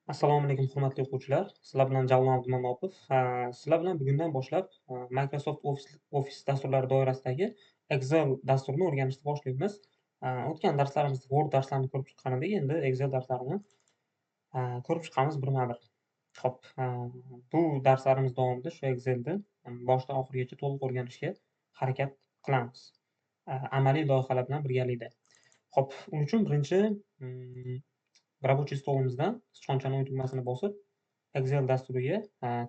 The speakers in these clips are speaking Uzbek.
Assalomu alaykum, hurmatli o'quvchilar. Sizlar bilan Javlon Abdumannopov. Sizlar bilan bugundan boshlab Microsoft Office dasturlari doirasidagi Excel dasturini o'rganishni boshlaymiz. O'tgan darslarimizda Word darslarini ko'rib chiqqan edik. Endi Excel darslarini ko'rib chiqamiz birma-bir. Xo'p, bu darslarimiz davomida shu Excelni boshidan oxirigacha to'liq o'rganishga harakat qilamiz. Amaliy loyihalar bilan birgalikda. Xo'p, uning uchun birinchi rабочий stolimizdan sichqonchani o'yin tugmasini bosib, Excel dasturiga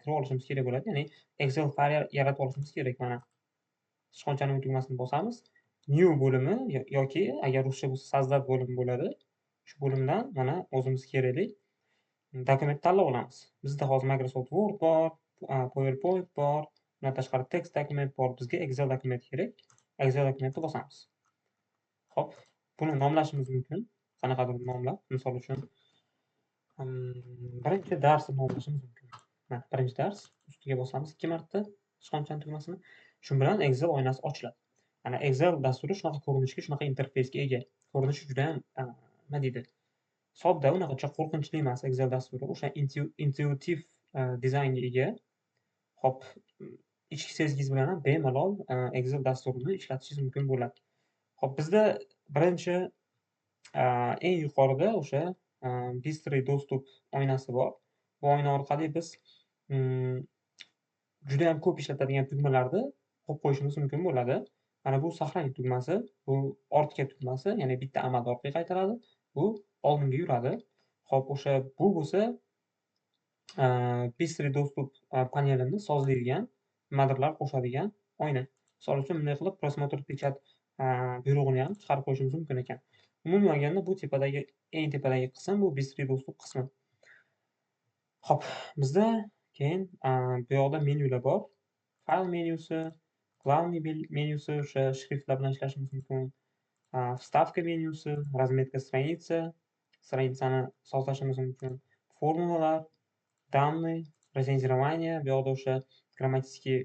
kirib olishimiz kerak bo'ladi. Ya'ni Excel fayl yaratib olishimiz kerak. Mana sichqonchani o'yin tugmasini bosamiz. New bo'limi yoki agar ruscha bo'lsa Sozdat bo'limi bo'ladi. Shu bo'limdan mana o'zimizga kerakli dokument tanlab olamiz. Bizda hozir Microsoft Word bor, PowerPoint bor, bundan tashqari text dokument bor. Bizga Excel dokumenti kerak. Excel dokumentni bosamiz. Xo'p, buni nomlashimiz mumkin. Qanaqadir nomlab, misol uchun birinchi darsni nomlashimiz mumkin. Mana birinchi dars ustiga bosamiz 2 marta sichqonchani tugmasini. Shu bilan Excel oynasi ochiladi. Mana Excel dasturi shunaqa ko'rinishga, shunaqa interfeysga ega. Ko'rinishi juda ham nima deydi? Sodda, unaqacha qo'rqinchli emas Excel dasturi. O'sha intuitiv dizaynga ega. Xo'p, ichki sezgingiz bilan ham bemalol Excel dasturini ishlatishingiz mumkin bo'ladi. Xo'p, bizda birinchi eng yuqorida o'sha Быстрый достуp oynasi bor. Bu oyna orqali biz juda ham ko'p ishlatadigan tugmalarni qo'yib qo'yishimiz mumkin bo'ladi. Mana bu saqlang tugmasi, bu ortga tugmasi, ya'ni bitta amalni ortga qaytaradi, bu oldinga yuradi. Xo'p, o'sha bu bo'lsa Быстрый достуp panelini sozlaydigan, nimadirlar qo'shadigan oyna. Misol uchun bunday qilib просмотр печать buyrug'ini ham chiqarib qo'yishimiz mumkin ekan. Umuman olganda bu eng tepadagi qism bu Быстрый достуp qismi. Xo'p, bizda keyin bu yoqda menyular bor. Fayl menyusi, главный menyusi, o'sha shriftlar bilan ishlashimiz mumkin. Вставка menyusi, разметка страницы, stranitsani sozlashimiz mumkin. Formulalar, данные, rezenzирование, bu yoqda o'sha grammatический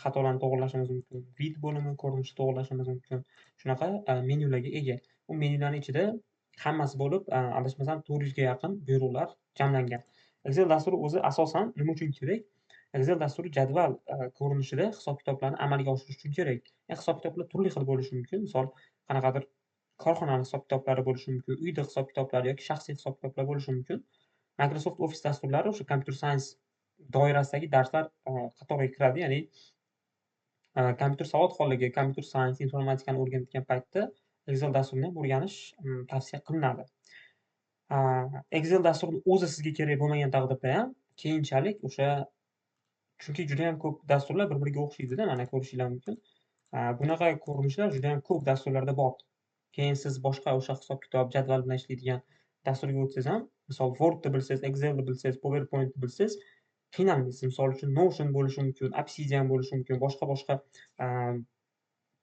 xatolarni to'g'rilashimiz mumkin. Vid bo'limi, ko'rinishni to'g'rilashimiz mumkin. Shunaqa menyularga ega. Bu menyularning ichida hammasi bo'lib, adashmasam 400 ga yaqin buyruqlar jamlangan. Excel dasturi o'zi asosan nima uchun kerak? Excel dasturi jadval ko'rinishida hisob-kitoblarni amalga oshirish uchun kerak. Hisob-kitoblar turli xil bo'lishi mumkin. Misol, qanaqadir korxona hisob-kitoblari bo'lishi mumkin, uyda hisob-kitoblari yoki shaxsiy hisob-kitoblar bo'lishi mumkin. Microsoft Office dasturlari o'sha Computer Science doirasidagi darslar qatoriga kiradi. Ya'ni kompyuter savodxonligi, Computer Science, informatikani o'rganayotgan paytda Excel dasturini ham o'rganish tavsiya qilinadi. Excel dasturi o'zi sizga kerak bo'lmagan taqdirda ham keyinchalik o'sha chunki juda ham ko'p dasturlar bir-biriga o'xshaydi-da, mana ko'rishingiz mumkin. Bunaqa ko'rinishlar juda ham ko'p dasturlarda bor. Keyin siz boshqa o'sha hisob-kitob, jadval bilan ishlaydigan dasturga o'tsangiz ham, misol Wordni bilsangiz, Excelni bilsangiz, PowerPointni bilsangiz, qiynalmaysiz. Misol uchun Notion bo'lishi mumkin, Obsidian bo'lishi mumkin, boshqa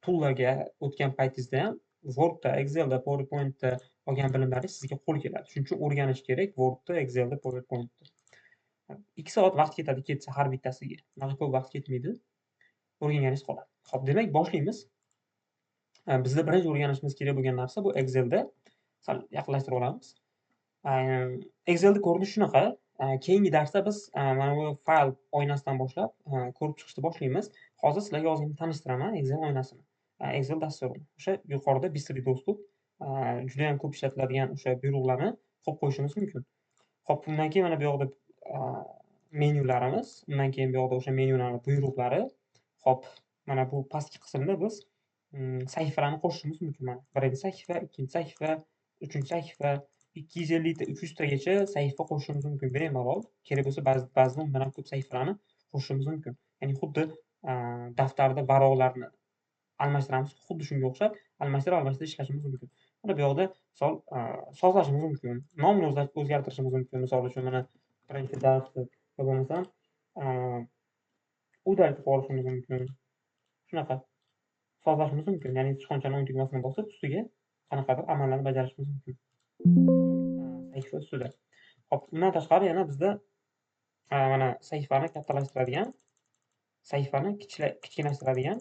toollarga o'tgan paytingizda ham Wordda, Excelda, PowerPointda olgan bilimlaringiz sizga qo'l keladi. Shuning uchun o'rganish kerak Wordda, Excelda, PowerPointda. 2 soat vaqt ketadi ketsa har bittasiga. Unaqa ko'p vaqt ketmaydi. O'rganganingiz qoladi. Xo'p, demak boshlaymiz. Bizda birinchi o'rganishimiz kerak bo'lgan narsa bu Excelda. Sal yaqinlashtirib olamiz. Excelda ko'rinishi shunaqa. Keyingi darsda biz mana bu fayl oynasidan boshlab ko'rib chiqishni boshlaymiz. Hozir sizlarga ozgina tanishtiraman Excel oynasini. Excel dasturini. O'sha yuqorida Быстрый достуp juda ham ko'p ishlatiladigan o'sha buyruqlarni qo'yib qo'yishimiz mumkin. Xo'p, undan keyin mana bu yoqda menyularimiz, undan keyin bu yoqda o'sha menyularning buyruqlari. Xo'p, mana bu pastki qismda biz sahifalarni qo'shishimiz mumkin. Mana birinchi sahifa, ikkinchi sahifa, uchinchi sahifa, 250 ta, 300 tagacha sahifa qo'shishimiz mumkin bemalol. Kerak bo'lsa ba'zida undan ham ko'p sahifalarni qo'shishimiz mumkin. Ya'ni xuddi daftarda varaqlarni almashtiramiz, xuddi shunga o'xshab almashtirib ishlashimiz mumkin. Mana bu yoqda misol sozlashimiz mumkin. Nomni o'zgartirishimiz mumkin. Misol uchun mana birinchi darsni yo bo'lmasam udalib olishimiz mumkin. Shunaqa sozlashimiz mumkin. Ya'ni sichqonchani o'yin tugmasini bosib, ustiga qanaqadir amallarni bajarishimiz mumkin. Sahifa ustida. Xo'p, undan tashqari yana bizda mana sahifani kattalashtiradigan, sahifani kichiklashtiradigan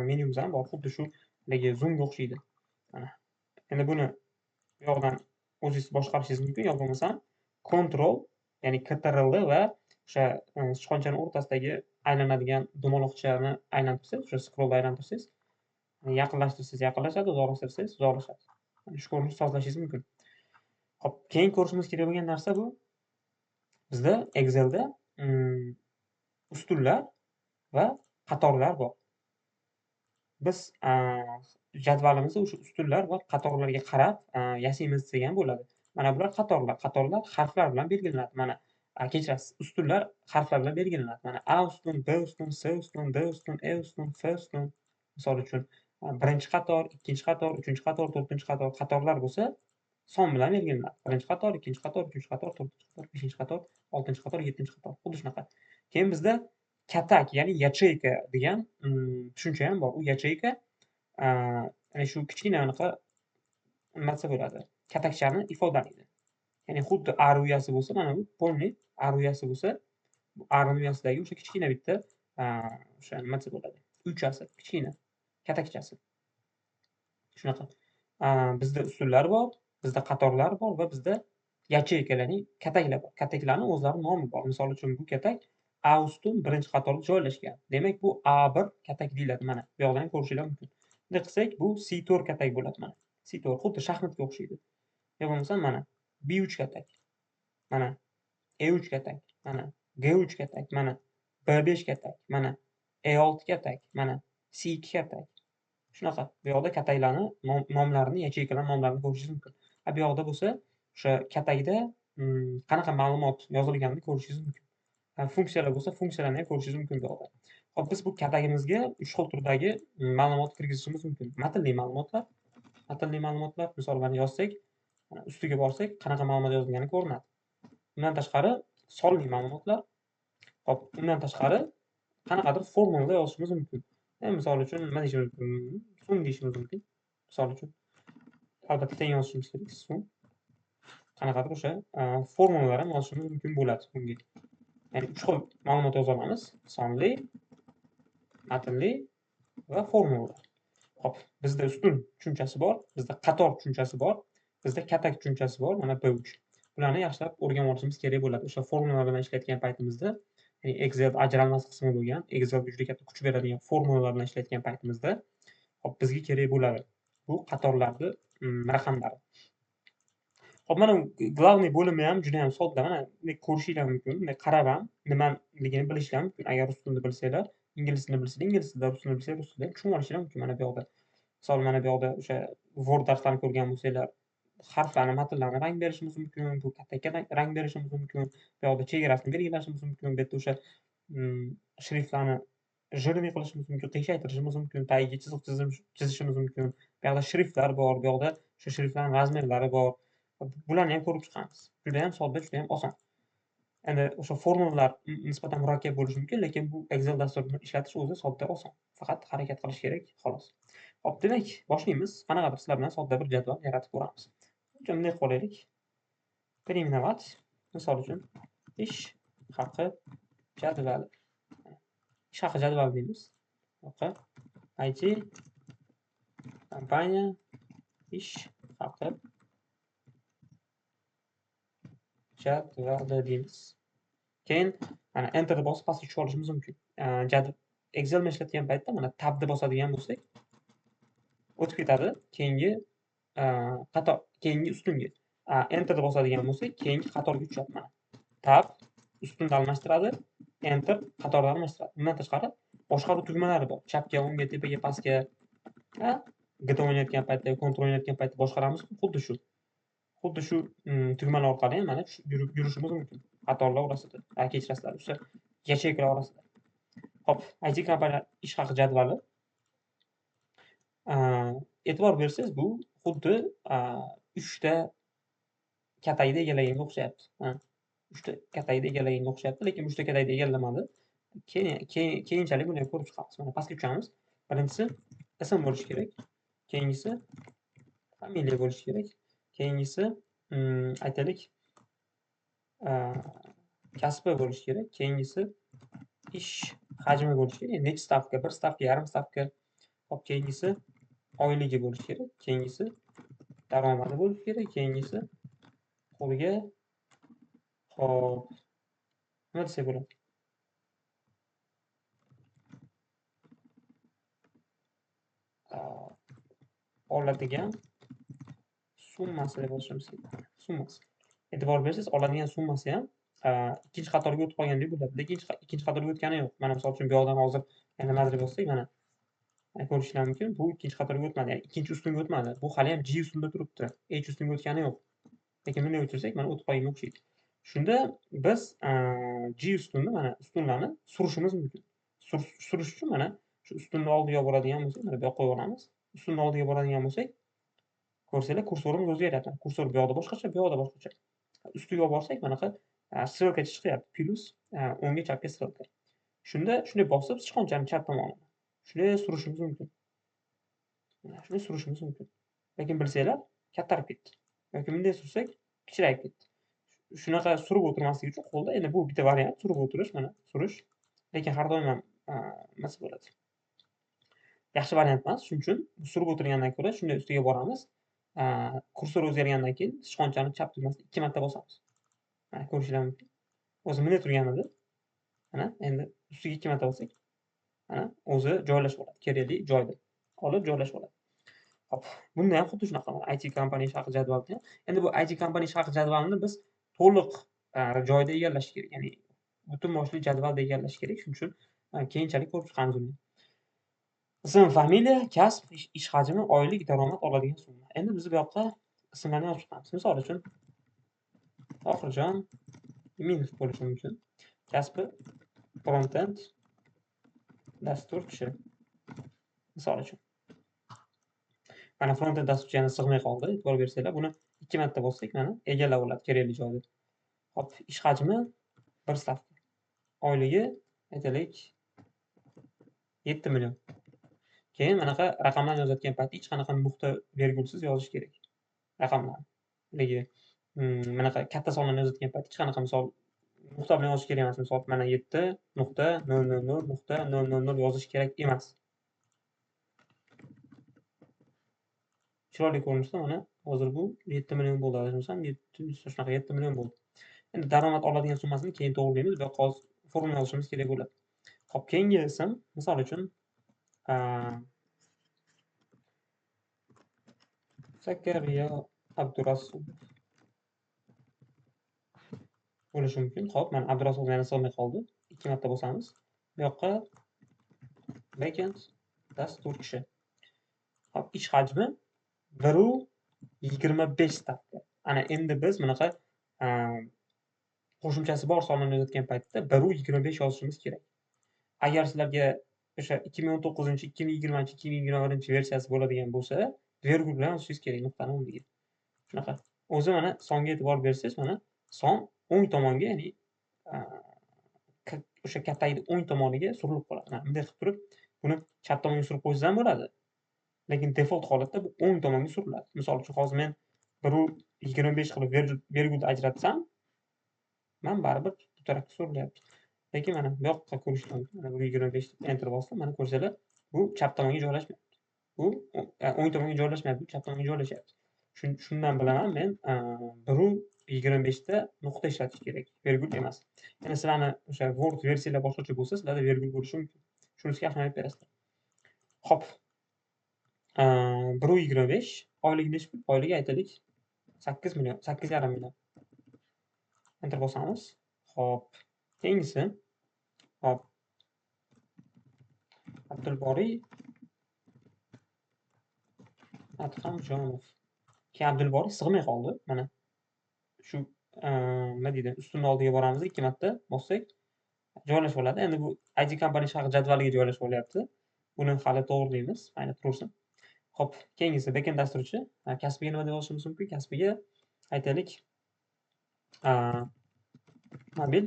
menyumiz ham bor. Xuddi shu haligi zoomga o'xshaydi. Mana. Endi buni bu yoqdan o'zingiz boshqarishingiz mumkin, yo bo'lmasam Control, ya'ni Ctrl va o'sha sichqonchani o'rtasidagi aylanadigan dumaloqchani aylantirsangiz, o'sha scrollni aylantirsangiz, yaqinlashtirsangiz yaqinlashadi, uzoqlashtirsangiz uzoqlashadi. Shu ko'rinishda sozlashingiz mumkin. Hop, keyin ko'rishimiz kerak bo'lgan narsa bu bizda Excelda ustunlar va qatorlar bor. Biz jadvalimizni o'sha ustunlar va qatorlarga qarab yasaymiz degan bo'ladi. Mana bular qatorlar. Qatorlar harflar bilan belgilanadi. Mana kechirasiz, ustunlar harflar bilan belgilanadi. Mana A ustun, B ustun, C ustun, D ustun, E ustun, F ustun. Misol uchun birinchi qator, ikkinchi qator, uchinchi qator, to'rtinchi qator qatorlar bo'lsa, son bilan belgilanadi. Birinchi qator, ikkinchi qator, uchinchi qator, to'rtinchi qator, beshinchi qator, oltinchi qator, yettinchi qator. Xuddi shunaqa. Keyin bizda katak, ya'ni yacheyka degan tushuncha ham bor. U yacheyka ya'ni shu kichkina anaqa nimasi bo'ladi, katakchani ifodalaydi. Ya'ni xuddi A ruyasi bo'lsa, mana bu polniy A ruyasi bo'lsa, A ruyasidagi o'sha kichkina bitta o'sha nimasi bo'ladi, uychasi, kichkina katakchasi. Shunaqa. Bizda ustunlar bor, bizda qatorlar bor va bizda yacheykalar, ya'ni kataklar bor. Kataklarning o'zlarining nomi bor. Misol uchun bu katak A ustun birinchi qatorda joylashgan. Demak, bu A1 katak deyiladi. Mana bu yoqdan ko'rishingiz mumkin. Bunday qilsak, bu C4 katak bo'ladi mana. C4 xuddi shaxmatga o'xshaydi. Yo bo'lmasa mana B3 katak. Mana E3 katak. Mana G3 katak. Mana B5 katak. Mana E6 katak. Mana C2 katak. Shunaqa. Bu yoqda kataklarni nomlarini, yacheykalar nomlarini ko'rishingiz mumkin. Bu yoqda bo'lsa, o'sha katakda qanaqa ma'lumot yozilganini ko'rishingiz mumkin. Funksiyalar bo'lsa, funksiyalarni ham ko'rishingiz mumkin bu yoqda. Hop, biz bu katagimizga 3 xil turdagi ma'lumot kirgizishimiz mumkin. Matnli ma'lumotlar, misol mana yozsak, ustiga borsak, qanaqa ma'lumot yozilgani ko'rinadi. Undan tashqari sonli ma'lumotlar. Hop, undan tashqari qanaqadir formulada yozishimiz mumkin. Misol uchun nima deyishimiz mumkin? Sum deyishimiz mumkin. Misol uchun albatta teng yozishimiz kerak. Sum. Qanaqadir o'sha formulalar ham yozishimiz mumkin bo'ladi bunga. Ya'ni 3 xil ma'lumot yoza olamiz: sonli, matnli va formulalar. Hop, bizda ustun tushunchasi bor, bizda qator tushunchasi bor, bizda katak tushunchasi bor, mana B3. Bularni yaxshilab o'rganib olishimiz kerak bo'ladi. O'sha formulalar bilan ishlayotgan paytimizda, ya'ni Excel ajralmas qismi bo'lgan, Excelga juda katta kuch beradigan formulalar bilan ishlayotgan paytimizda, hop, bizga kerak bo'ladi. Bu qatorlarni raqamlari. Hop, mana glavniy bo'limi ham juda ham sodda. Mana bunday ko'rishinglar mumkin. Bunday qarab ham nimaligini bilishinglar mumkin. Agar rus tilini bilsanglar, ingliz tilini bilsanglar, ingliz tilida, rus tilini bilsanglar, rus tilida tushunib olishinglar mumkin. Mana bu yoqda. Misol mana bu yoqda o'sha Word darslarini ko'rgan bo'lsanglar, harflarni, matnlarni rang berishimiz mumkin. Bu katakka rang berishimiz mumkin. Bu yoqda chegarasini belgilashimiz mumkin. Bu yerda o'sha shriftlarni jирный qilishimiz mumkin, qiyshaytirishimiz mumkin, tagiga chiziq chizishimiz mumkin. Bu yoqda shriftlar bor, bu yoqda o'sha shriftlarning razmerlari bor. Bularni ham ko'rib chiqamiz. Juda ham sodda, juda ham oson. Endi o'sha formulalar nisbatan murakkab bo'lishi mumkin, lekin bu Excel dasturini ishlatish o'zi sodda, oson. Faqat harakat qilish kerak, xolos. Hop, demak, boshlaymiz. Qanaqadir sizlar bilan sodda bir jadval yaratib ko'ramiz. Bunday qilib olaylik. Переименовать. Misol uchun ish haqi jadvali. Ish haqi jadvali deymiz. IT kompaniya ish haqi jadvali deymiz. Keyin mana enterni bosib pastga tushib olishimiz mumkin. Excel ishlatgan paytda mana tabni bosadigan bo'lsak, o'tib ketadi keyingi qator, keyingi ustunga. Enterni bosadigan bo'lsak, keyingi qatorga tushadi mana. Tab ustunni almashtiradi, enter qatorni almashtiradi. Bundan tashqari boshqaruv tugmalari bor. Chapga, o'ngga, tepaga, pastga, GT o'ynayotgan paytda, Ctrl o'ynayotgan paytda boshqaramiz. Xuddi shu tugmalar orqali ham mana yurishimiz mumkin. Qatorlar orasida, kechirasizlar, o'sha yacheykalar orasida. Hop, IT kompaniya ish haqi jadvali. E'tibor bersangiz, bu xuddi 3 ta katakni egallaganga o'xshayapti. 3 ta katakni egallaganga o'xshayapti, lekin 3 ta katakni egallamadi. Keyinchalik buni ko'rib chiqamiz. Mana pastga tushamiz. Birinchisi ism bo'lishi kerak. Keyingisi familiya bo'lishi kerak. Keyingisi aytaylik kasbi bo'lishi kerak. Keyingisi ish hajmi bo'lishi kerak. Necha stavka? 1 stavka, yarim stavka. Hop, keyingisi oyligi bo'lishi kerak. Keyingisi daromadi bo'lishi kerak. Keyingisi qo'liga Hop, nima desak bo'ladi? Oladigan summasi deb yozishimiz kerak. Summasi. E'tibor bersangiz, oladigan summasi ham ikkinchi qatorga o'tib qolgandek bo'ladi. Lekin ikkinchi qatorga o'tgani yo'q. Mana misol uchun bu yoqdan hozir yana nima deb yozsak, mana ko'rishinglar mumkin. Bu ikkinchi qatorga o'tmadi. Ya'ni ikkinchi ustunga o'tmadi. Bu hali ham G ustunda turibdi. H ustunga o'tgani yo'q. Lekin bunday o'chirsak, mana o'tib qolganga o'xshaydi. Shunda biz G ustunni, mana ustunlarni surishimiz mumkin. Surish uchun mana shu ustunni oldiga boradigan bo'lsak, mana bu yoqqa qo'yib olamiz. Ustunni oldiga boradigan bo'lsak, ko'rsanglar kursorimiz o'zgaryapti. Kursor bu yoqda boshqacha, bu yoqda boshqacha. Ustiga borsak, manaqa strelkacha chiqyapti. Plus o'ngga chapga strelka. Shunda shunday bosib, sichqonchani chap tomoniga shunday surishimiz mumkin. Shunday surishimiz mumkin. Lekin bilsanglar, kattarib ketdi. Yoki bunday sursak, kichrayib ketdi. Shunaqa surib o'tirmaslik uchun qo'lda endi bu bitta variant surib o'tirish, mana surish. Lekin har doim ham nima bo'ladi? Yaxshi variant emas. Shuning uchun surib o'tirgandan ko'ra shunday ustiga boramiz. Kursor o'zgargandan keyin sichqonchani chap tugmasini 2 marta bosamiz. Mana ko'rishinglar mumkin. O'zi bunday turgan edi. Mana endi ustiga 2 marta bossak, mana o'zi joylashib oladi. Kerakli joyda olib joylashib oladi. Hop, bunda ham xuddi shunaqa IT kompaniya sharh jadvalida. Endi bu IT kompaniya sharh jadvalini biz to'liq joyda egallash kerak. Ya'ni butun boshli jadvalda egallash kerak. Shuning uchun keyinchalik ko'rib chiqamiz uni. Ism, familiya, kasb, ish hajmi, oylik daromad oladigan summa. Endi biz bu yoqqa ismlarni yozib chiqamiz. Misol uchun Tohirjon Minov bo'lishi mumkin. Kasbi front-end dasturchi. Misol uchun. Mana front-end dasturchi yana sig'may qoldi. E'tibor bersanglar, buni 2 marta bossak, mana egallab oladi kerakli joyda. Hop, ish hajmi 1 stavka. Oyligi aytaylik 7 million. Keyin manaqa raqamlarni yozayotgan paytda hech qanaqa nuqta vergulsiz yozish kerak. Raqamlarni. Lekin manaqa katta sonlarni yozayotgan paytda hech qanaqa misol nuqta bilan yozish kerak emas. Misol mana 7.000.000 yozish kerak emas. Chiroyli ko'rinishda mana hozir bu 7 million bo'ldi. Adashmasam 7 million bo'ldi. Endi daromad oladigan summasini keyin to'g'rilaymiz. Bu yoqqa hozir formula yozishimiz kerak bo'ladi. Xo'p, keyingi ism, misol uchun Zakariya Abdurasul bo'lishi mumkin. Xo'p, mana Abdurasul yana sig'may qoldi. 2 marta bosamiz. Bu yoqqa backend dasturchi. Xo'p, ish hajmi 1.25 stavka. Ana endi biz bunaqa qo'shimchasi bor sonlarni yozayotgan paytda 1.25 yozishimiz kerak. Agar sizlarga o'sha 2019, 2020, 2021 versiyasi bo'ladigan bo'lsa, vergul bilan yozishingiz kerak nuqtani o'rniga. Shunaqa. O'zi mana songa e'tibor bersangiz, mana son o'ng tomonga, ya'ni o'sha kattagini o'ng tomoniga surilib qoladi. Mana bunday qilib turib, buni chap tomonga surib qo'ysangiz ham bo'ladi. Lekin default holatda bu o'ng tomonga suriladi. Misol uchun hozir men 1.25 qilib vergulni ajratsam, men baribir bu tarafga surilyapti. Lekin mana bu yoqqa ko'rishlar mumkin. Mana 1.25 deb enter bosdim. Mana ko'rsanglar, bu chap tomonga joylashmayapti. Bu o'ng tomonga joylashmayapti, chap tomonga joylashyapti. Shundan bilaman men 1.25 da nuqta ishlatish kerak, vergul emas. Endi sizlarni o'sha Word versiyalar boshqacha bo'lsa, sizlarda vergul bo'lishi mumkin. Shunisiga ahamiyat berasizlar. Xo'p. 1.25 oyligi necha pul? Oyligi aytaylik 8 million, 8,5 million. Enter bosamiz. Xo'p. Keyingisi. Hop. Abdulboriy Adhamjonov. Keyin Abdulboriy sig'may qoldi. Mana shu nima deydi? Ustunni oldiga boramiz, 2 marta bossak joylashib oladi. Endi bu IT kompaniya sharh jadvaliga joylashib olyapti. Buni hali to'g'rilaymiz. Mayli tursin. Xo'p, keyingisi backend dasturchi. Kasbiga nima deb yozishimiz mumkin? Kasbiga aytaylik mobil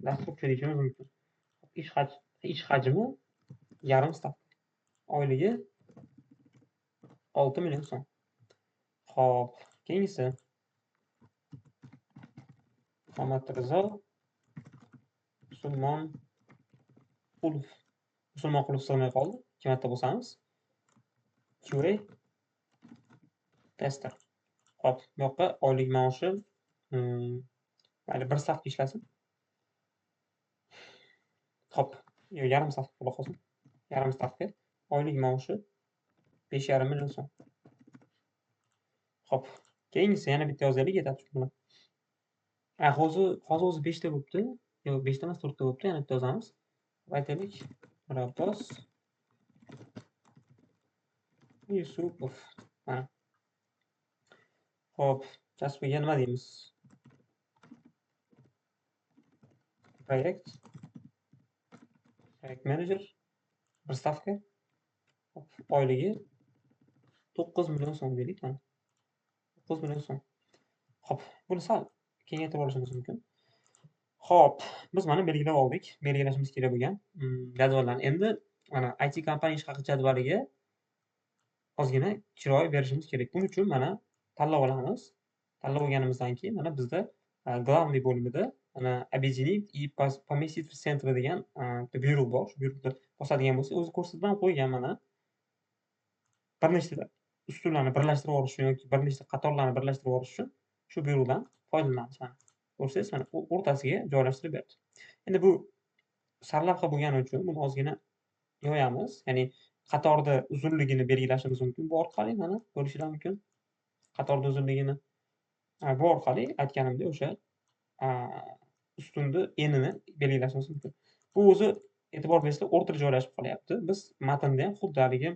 dasturchi deyishimiz mumkin. Ish hajmi yarim stavka. Oyligi 6 million so'm. Xo'p, keyingisi Muhammadrizo Musulmonqulov. Musulmonqulov sig'may qoldi. 2 marta bosamiz. QA tester. Xo'p, bu yoqqa oylik maoshi Mayli, bir stavka ishlasin. Hop, yarim stavka bo'la qolsin. Yarim stavka. Oylik maoshi 5,5 million so'm. Hop. Keyingisi yana bitta yozaylik, yetadi shu bilan. Hozir o'zi 5 ta bo'libdi. Yo'q, 5 ta emas, 4 ta bo'libdi. Yana bitta yozamiz. Aytaylik, Mirabbos Yusupov. Mana. Hop, kasbiga nima deymiz? Proyekt manager, bir stavka. Hop, oyligi 9 million so'm deylik. Mana. 9 million so'm. Hop, buni sal kengaytirib olishimiz mumkin. Hop, biz mana belgilab oldik. Belgilashimiz kerak bo'lgan jadvallarni. Endi mana IT kompaniya ish haqi jadvaliga ozgina chiroy berishimiz kerak. Buning uchun mana tanlab olamiz. Tanlab olganimizdan keyin mana bizda главный bo'limida mana объединить и поместить в центр degan bitta buyruq bor. Shu buyruqni bosadigan bo'lsak, o'zi ko'rsatib qo'ygan mana. Bir nechta ustunlarni birlashtirib olish uchun yoki bir nechta qatorlarni birlashtirib olish uchun shu buyruqdan foydalanamiz. Mana ko'rsangiz, mana o'rtasiga joylashtirib berdi. Endi bu sarlavha bo'lgani uchun buni ozgina yoyamiz. Ya'ni qatorda uzunligini belgilashimiz mumkin. Bu orqali mana ko'rishinglar mumkin. Qatorda uzunligini bu orqali aytganimdek o'sha ustunni enini belgilashimiz mumkin. Bu o'zi e'tibor bersanglar o'rtada joylashib qolyapti. Biz matnda ham xuddi haligi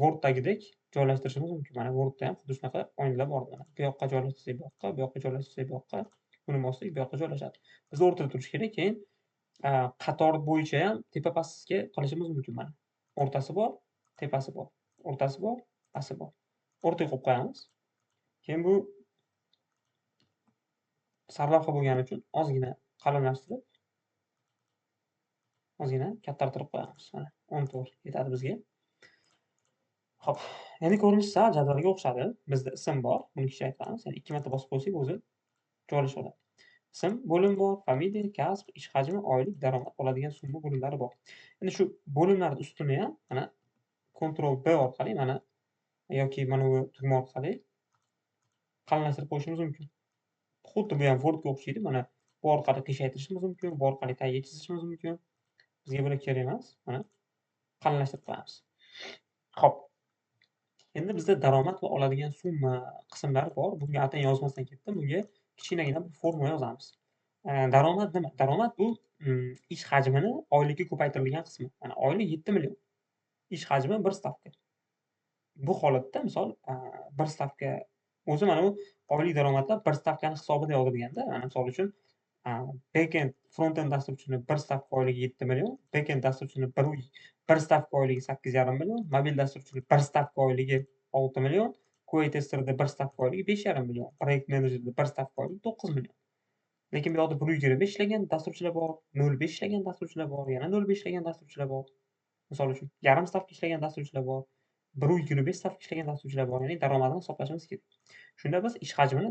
Word'dagidek joylashtirishimiz mumkin. Mana Word'da ham xuddi shunaqa oynalar bor. Mana bu yoqqa joylashtirsak bu yoqqa, bu yoqqa joylashtirsak bu yoqqa, buni bossak bu yoqqa joylashadi. Biz o'rtada turishi kerak. Keyin qator bo'yicha ham tepa pastga qilishimiz mumkin. Mana o'rtasi bor, tepasi bor, o'rtasi bor, pasti bor. O'rtaga qo'yib qo'yamiz. Keyin bu sarlavha bo'lgani uchun ozgina qalinlashtirib, ozgina kattartirib qo'yamiz. Mana 14 yetadi bizga. Hop, endi ko'rinishi sal jadvalga o'xshadi. Bizda ism bor, buni kichraytiramiz. Ya'ni 2 marta bosib qo'ysak o'zi joylashib oladi. Ism, bo'lim bor, familiya, kasb, ish hajmi, oylik, daromad, oladigan summa bo'limlari bor. Endi shu bo'limlarning ustini ham mana Ctrl B orqali mana yoki mana bu tugma orqali qalinlashtirib qo'yishimiz mumkin. Xuddi bu ham Wordga o'xshaydi. Mana bu orqali qiyshaytirishimiz mumkin, bu orqali tagiga chizishimiz mumkin. Bizga bular kerak emas. Mana qalinlashtirib qo'yamiz. Xo'p. Endi bizda daromad va oladigan summa qismlari bor. Bunga atayin yozmasdan ketdim. Bunga kichkinagina bir formula yozamiz. Daromad nima? Daromad bu ish hajmini oylikka ko'paytirilgan qismi. Mana oylik 7 million. Ish hajmi 1 stavka. Bu holatda misol bir stavka o'zi mana bu oylik daromadlar bir stavkani hisobida yozilganda, mana misol uchun backend frontend dasturchini bir stavka oyligi 7 million, backend dasturchini bir stavka oyligi 8,5 million, mobil dasturchini bir stavka oyligi 6 million, QA testerda bir stavka oyligi 5,5 million, proyekt menejerida bir stavka oyligi 9 million. Lekin bu yoqda 1,5 ishlagan dasturchilar bor, 0,5 ishlagan dasturchilar bor, yana 0,5 ishlagan dasturchilar bor. Misol uchun yarim stavka ishlagan dasturchilar bor. 1,5 stavka ishlagan dasturchilar bor. Ya'ni daromadini hisoblashimiz kerak. Shunda biz ish hajmini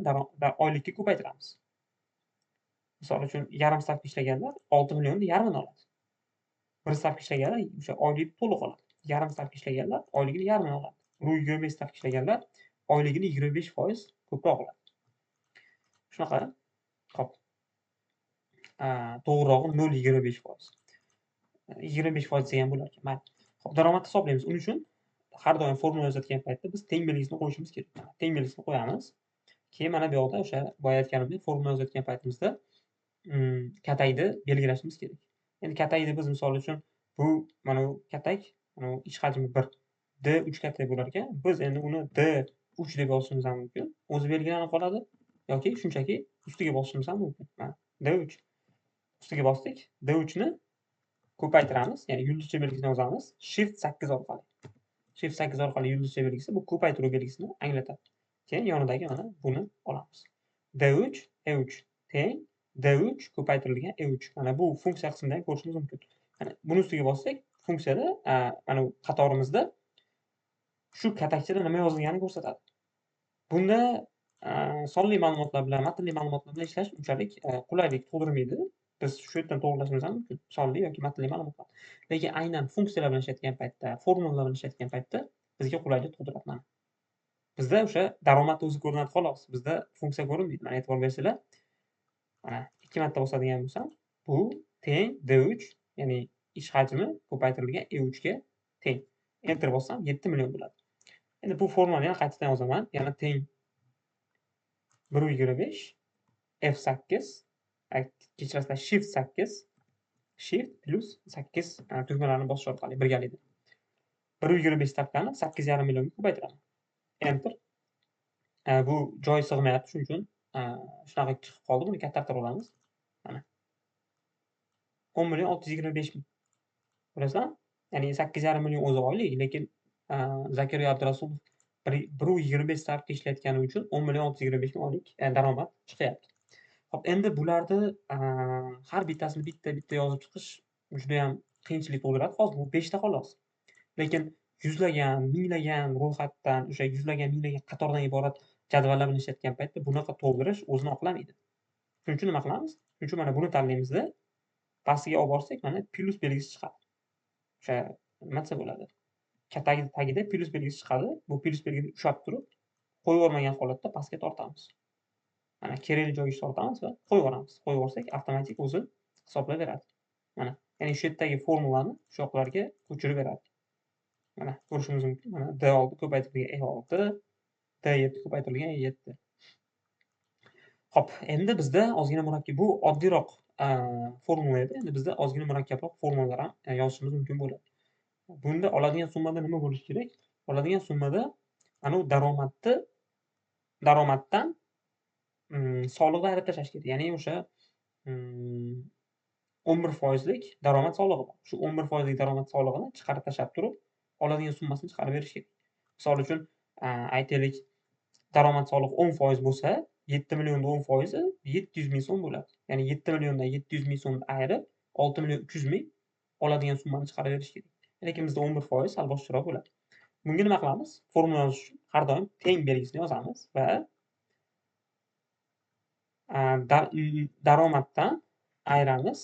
oylikka ko'paytiramiz. Misol uchun yarim stavka ishlaganlar 6 millionni yarmini oladi. Bir stavka ishlaganlar o'sha oylik to'liq oladi. Yarim stavka ishlaganlar oyligini yarmini oladi. 1,5 stavka ishlaganlar oyligini 25% ko'proq oladi. Shunaqa. Xo'p. To'g'rirog'i 0,25%. 25% degan bo'lar ekan. Mayli. Xo'p, daromadni hisoblaymiz. Uning uchun har doim formula yozayotgan paytda biz teng belgisini qo'yishimiz kerak. Teng belgisini qo'yamiz. Keyin mana bu yoqda o'sha boya aytganimdek formula yozayotgan paytimizda katayni belgilashimiz kerak. Endi katayni biz misol uchun bu mana bu katak, mana bu ish hajmi 1, D3 katak bo'lar ekan. Biz endi uni D3 deb yozishimiz ham mumkin. O'zi belgilanib qoladi yoki shunchaki ustiga bosishimiz ham mumkin. Mana D3 ustiga bosdik. D3 ni ko'paytiramiz. Ya'ni yulduzcha belgisini yozamiz. Shift 8 orqali. Shift 8 orqali yulduzcha belgisi bu ko'paytiruv belgisini anglatadi. Keyin yonidagi mana buni olamiz. D3 E3 teng D3 ko'paytirilgan E3. Mana bu funksiya qismidan ko'rishimiz mumkin. Mana buni ustiga bossak, funksiyada mana bu qatorimizda shu katakchada nima yozilganini ko'rsatadi. Bunda sonli ma'lumotlar bilan, matnli ma'lumotlar bilan ishlash unchalik qulaylik tug'dirmaydi. Biz shu yerdan to'g'rilashimiz ham mumkin. Sonli yoki matnli ma'lumotlar. Lekin aynan funksiyalar bilan ishlayotgan paytda, formulalar bilan ishlayotgan paytda bizga qulaylik tug'diradi mana. Bizda o'sha daromad o'zi ko'rinadi xolos. Bizda funksiya ko'rinmaydi. Mana e'tibor bersanglar, mana 2 marta bosadigan bo'lsam, bu teng D3, ya'ni ish hajmi ko'paytirilgan E3 ga teng. Enter bossam 7 million bo'ladi. Endi bu formulani yana qaytadan yozaman. Yana teng 1.25 F8 kechirasizlar Shift 8 Shift plus 8 tugmalarini bosish orqali birgalikda 1.25 stavkani 8,5 millionga ko'paytiraman. Enter. Bu joy sig'mayapti, shuning uchun shunaqa chiqib qoldi. Buni kattartirib olamiz. Mana 10.625.000. Ko'rasizlarmi? Ya'ni 8,5 million o'zi oylik, lekin Zakiriya Abdurasulov 1.25 stavka ishlayotgani uchun 10.625.000 oylik daromad chiqyapti. Xo'p, endi bularni har bittasini bitta yozib chiqish juda ham qiyinchilik tug'diradi. Hozir bu 5 ta xolos. Lekin yuzlagan, minglagan ro'yxatdan, o'sha yuzlagan, minglagan qatordan iborat jadvallar bilan ishlayotgan paytda bunaqa to'ldirish o'zini oqlamaydi. Shuning uchun nima qilamiz? Shuning uchun mana buni tanlaymizda, pastiga olib borsak, mana plus belgisi chiqadi. O'sha nima desa bo'ladi? Tagida plus belgisi chiqadi. Bu plus belgisini ushlab turib, qo'yib yubormagan holatda pastga tortamiz. Mana kerakli joyga tortamiz va qo'yib yuboramiz. Qo'yib yuborsak, avtomatik o'zi hisoblab beradi. Mana, ya'ni shu yerdagi formulani shu yoqlarga ko'chirib beradi. Mana ko'rishingiz mumkin. Mana D6 ko'paytirilgan E6, D7 ko'paytirilgan E7. Xo'p, endi bizda ozgina murakkab, bu oddiyroq formula edi. Endi bizda ozgina murakkabroq formulalar ham yozishimiz mumkin bo'ladi. Bunda oladigan summada nima bo'lishi kerak? Oladigan summada ana daromaddan soliqni ayirib tashlash kerak. Ya'ni o'sha 11% daromad solig'i bor. Shu 11% daromad solig'ini chiqarib tashlab turib, oladigan summasini chiqarib berish kerak. Misol uchun, aytaylik, daromad solig'i 10% bo'lsa, 7 millionda 10% 700 ming so'm bo'ladi. Ya'ni 7 milliondan 700 ming so'mni ayirib, 6 million 300 ming oladigan summani chiqarib berish kerak. Lekin bizda 11% sal boshqaroq bo'ladi. Bunga nima qilamiz? Formula yozish uchun har doim teng belgisini yozamiz va daromaddan ayiramiz,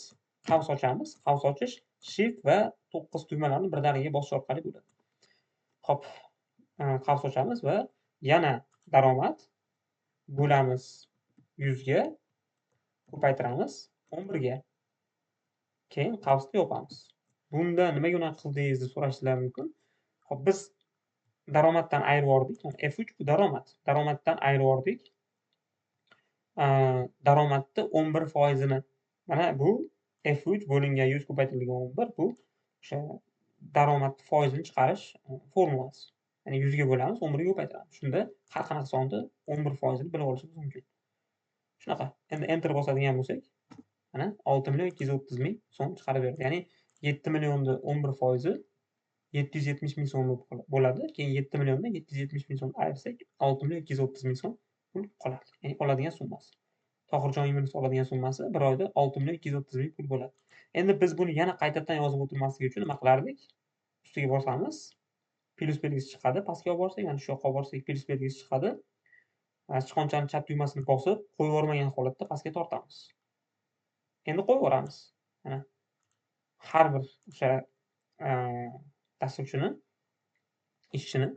qavs ochamiz. Qavs ochish Shift va 9 tugmalarini birdaniga bosish orqali bo'ladi. Xo'p, qavs ochamiz va yana daromad bo'lamiz 100 ga, ko'paytiramiz 11 ga. Keyin qavsni yopamiz. Bunda nimaga unaqa qildingiz deb so'rashingiz mumkin. Xo'p, biz daromaddan ayirib yubordik. F3 bu daromad. Daromaddan ayirib yubordik. Daromadni 11%ni mana bu F3 bo'lingan 100 ko'paytirilgan 11 bu o'sha daromad foizini chiqarish formulasi. Ya'ni 100 ga bo'lamiz, 11 ga ko'paytiramiz. Shunda har qanaqa sonda 11%ni bilib olishimiz mumkin. Shunaqa. Endi enter bosadigan bo'lsak, mana 6.230.000 so'm chiqarib berdi. Ya'ni 7 millionda 11% 770 ming so'm bo'ladi. Keyin 7 milliondan 770 ming so'm ayirsak, 6.230.000 so'm pul qoladi. Ya'ni oladigan summasi. Tohirjon Yununovich oladigan summasi bir oyda 6.230.000 pul bo'ladi. Endi biz buni yana qaytadan yozib o'tirmaslik uchun nima qilardik? Ustiga bosamiz. Plus belgisi chiqadi. Pastga olib borsak, mana shu yoqqa olib borsak, plus belgisi chiqadi. Sichqonchaning chap tugmasini bosib, qo'yib yubormagan holatda pastga tortamiz. Endi qo'yib yuboramiz. Mana har bir o'sha dasturchini, ishchini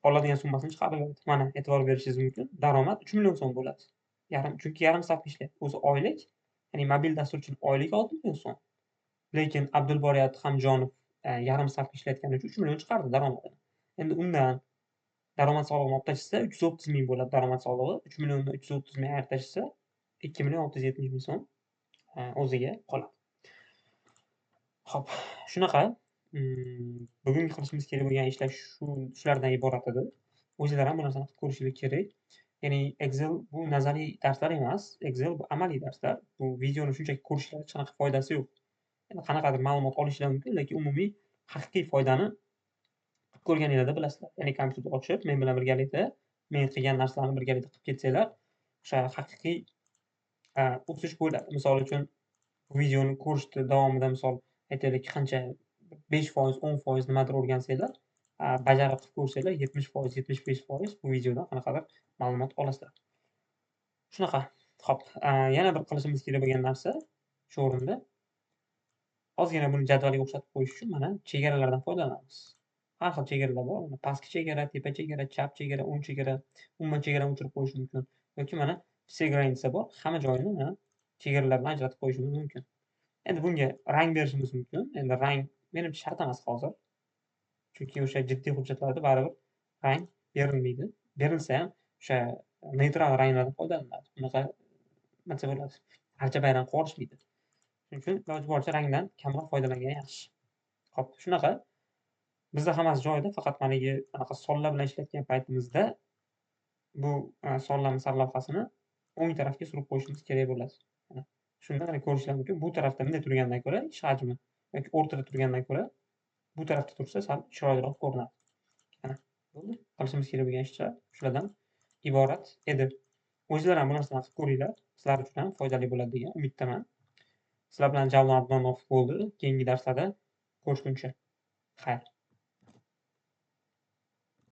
oladigan summasini chiqarib beradi. Mana e'tibor berishingiz mumkin. Daromad 3 million so'm bo'ladi. Chunki yarim stavka ishlayapti. O'zi oylik, ya'ni mobil dasturchining oyligi 6 million so'm. Lekin Abdulboriy Hamjonov yarim stavka ishlayotgani uchun 3 million chiqardi daromadini. Endi undan daromad solig'ini olib tashlasa 330 ming bo'ladi daromad solig'i. 3 milliondan 330 ming ayirib tashlasa 2 million 670 ming so'm o'ziga qoladi. Xo'p, shunaqa. Bugun qilishimiz kerak bo'lgan ishlar shulardan iborat edi. O'zingizlar ham bu narsani qilib ko'rishingiz kerak. Ya'ni Excel bu nazariy darslar emas, Excel bu amaliy darslar. Bu videoni shunchaki ko'rishlar hech qanaqa foydasi yo'q. Endi qanaqadir ma'lumot olishlar mumkin, lekin umumiy haqiqiy foydani ko'rganingizda bilasizlar. Ya'ni kompyuter ochib, men bilan birgalikda men qilgan narsalarni birgalikda qilib ketsanglar, o'sha haqiqiy o'sish bo'ladi. Misol uchun videoni ko'rishni davomida misol aytaylik qancha 5%, 10% nimadir o'rgansanglar, bajarib qilib ko'rsanglar 70%, 75% bu videodan qanaqadir ma'lumot olasizlar. Shunaqa. Xo'p, yana bir qilishimiz kerak bo'lgan narsa shu o'rinda ozgina buni jadvalga o'xshatib qo'yish uchun mana chegaralardan foydalanamiz. Har xil chegaralar bor. Mana pastki chegara, tepa chegara, chap chegara, o'ng chegara, umuman chegarani o'chirib qo'yish mumkin. Yoki mana все граница bor. Hamma joyini mana chegaralar bilan ajratib qo'yishimiz mumkin. Endi bunga rang berishimiz mumkin. Endi rang menimcha shart emas hozir. Chunki o'sha jiddiy hujjatlarda baribir rang berilmaydi. Berilsa ham o'sha neytral ranglardan foydalaniladi. Unaqa nima bo'ladi? Archa bayram qilib yuborishmaydi. Shuning uchun iloji boricha rangdan kamroq foydalangan yaxshi. Xo'p, shunaqa bizda hammasi joyida, faqat managi anaqa sonlar bilan ishlayotgan paytimizda bu sonlarni sarlavhasini o'ng tarafga surib qo'yishimiz kerak bo'ladi. Mana shunda mana ko'rishlar mumkin. Bu tarafda bunday turgandan ko'ra ish hajmi yoki o'rtada turgandan ko'ra bu tarafda tursa sal chiroyliroq ko'rinadi. Mana bo'ldi. Qilishimiz kerak bo'lgan ishlar shulardan iborat edi. O'zinglar ham bu narsani qilib ko'ringlar. Sizlar uchun ham foydali bo'ladi degan umiddaman. Sizlar bilan Javlon Abdonov bo'ldi. Keyingi darslarda ko'rishguncha. Xayr.